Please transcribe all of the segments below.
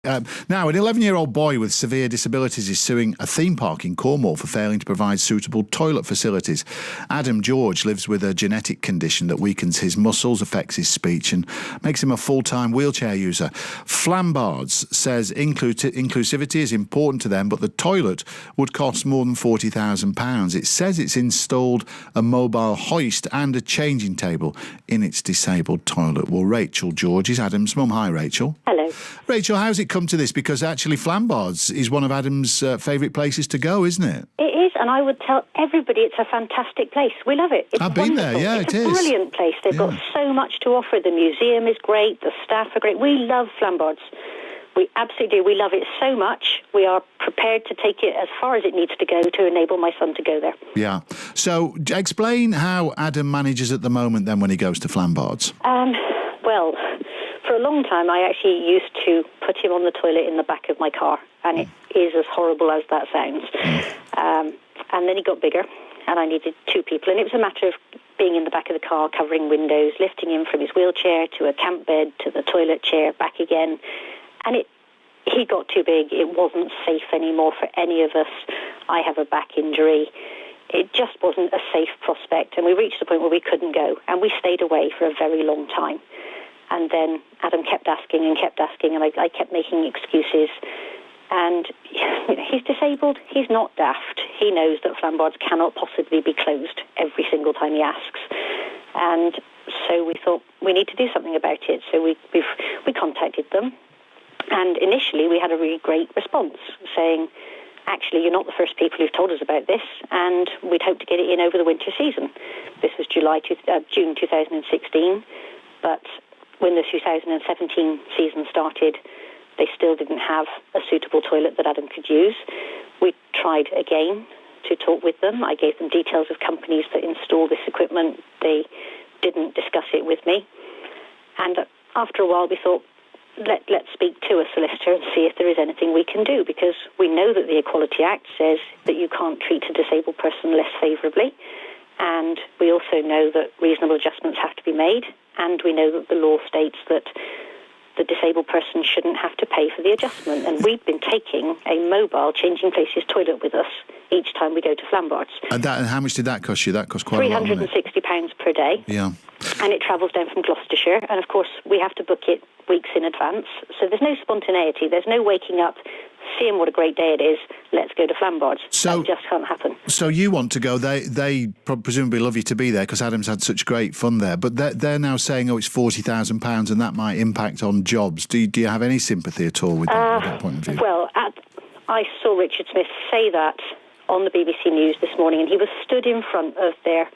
Now, an 11-year-old boy with severe disabilities is suing a theme park in Cornwall for failing to provide suitable toilet facilities. Adam George lives with a genetic condition that weakens his muscles, affects his speech and makes him a full-time wheelchair user. Flambards says inclusivity is important to them, but the toilet would cost more than £40,000. It says it's installed a mobile hoist and a changing table in its disabled toilet. Well, Rachel George is Adam's mum. Hi, Rachel. Hello. Rachel, how's it come to this? Because actually Flambards is one of Adam's favourite places to go, isn't it? It is, and I would tell everybody it's a fantastic place. We love it. It's I've been wonderful. there, yeah, it's it is. a brilliant place. They've got so much to offer. The museum is great. The staff are great. We love Flambards. We absolutely do. We love it so much. We are prepared to take it as far as it needs to go to enable my son to go there. Yeah. So explain how Adam manages at the moment then when he goes to Flambards. Well, for a long time I actually used to put him on the toilet in the back of my car, and it is as horrible as that sounds. And then he got bigger, and I needed two people, and it was a matter of being in the back of the car, covering windows, lifting him from his wheelchair to a camp bed to the toilet chair, back again. And he got too big. It wasn't safe anymore for any of us. I have a back injury. It just wasn't a safe prospect, and we reached a point where we couldn't go, and we stayed away for a very long time. And then Adam kept asking, and I kept making excuses. And he's disabled. He's not daft. He knows that Flambards cannot possibly be closed every single time he asks. And so we thought we need to do something about it. So we contacted them. And initially we had a really great response saying, actually, you're not the first people who've told us about this, and we'd hope to get it in over the winter season. This was June 2016, but when the 2017 season started, they still didn't have a suitable toilet that Adam could use. We tried again to talk with them. I gave them details of companies that install this equipment. They didn't discuss it with me. And after a while, we thought, let's speak to a solicitor and see if there is anything we can do, because we know that the Equality Act says that you can't treat a disabled person less favourably, and we also know that reasonable adjustments have to be made, and we know that the law states that the disabled person shouldn't have to pay for the adjustment. And we've been taking a mobile changing places toilet with us each time we go to Flambards. And how much did that cost you? That cost quite a lot, didn't it? £360 per day. Yeah. And it travels down from Gloucestershire, and of course we have to book it weeks in advance, so there's no spontaneity, there's no waking up, seeing what a great day it is, let's go to Flambards. That just can't happen. So you want to go, they presumably love you to be there because Adam's had such great fun there, but they're now saying, it's £40,000 and that might impact on jobs. Do you have any sympathy at all with that point of view? Well, I saw Richard Smith say that on the BBC News this morning, and he was stood in front of their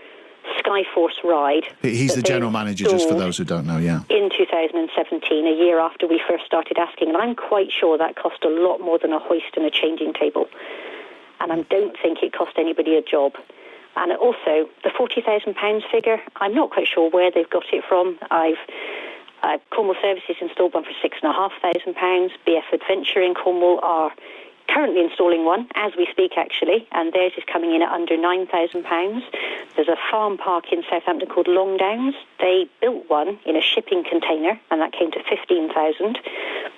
Skyforce ride. He's the general manager, just for those who don't know, yeah. In 2017, a year after we first started asking, and I'm quite sure that cost a lot more than a hoist and a changing table. And I don't think it cost anybody a job. And also, the £40,000 figure, I'm not quite sure where they've got it from. Cornwall Services installed one for £6,500. BF Adventure in Cornwall are currently installing one, as we speak actually, and theirs is coming in at under £9,000. There's a farm park in Southampton called Longdowns. They built one in a shipping container, and that came to £15,000.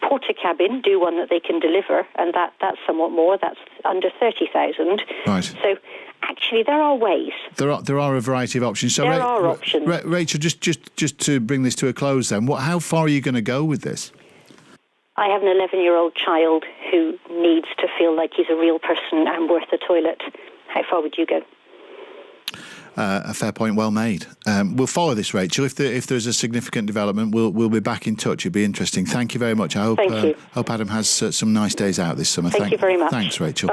Portakabin do one that they can deliver, and that's somewhat more. That's under £30,000. Right. So actually, there are ways. There are a variety of options. So there are options. Rachel, just to bring this to a close then, how far are you going to go with this? I have an 11-year-old child who needs to feel like he's a real person and worth a toilet. How far would you go? A fair point, well made. We'll follow this, Rachel. If there's a significant development, we'll be back in touch. It'll be interesting. Thank you very much. I hope Adam has some nice days out this summer. Thank you very much. Thanks, Rachel.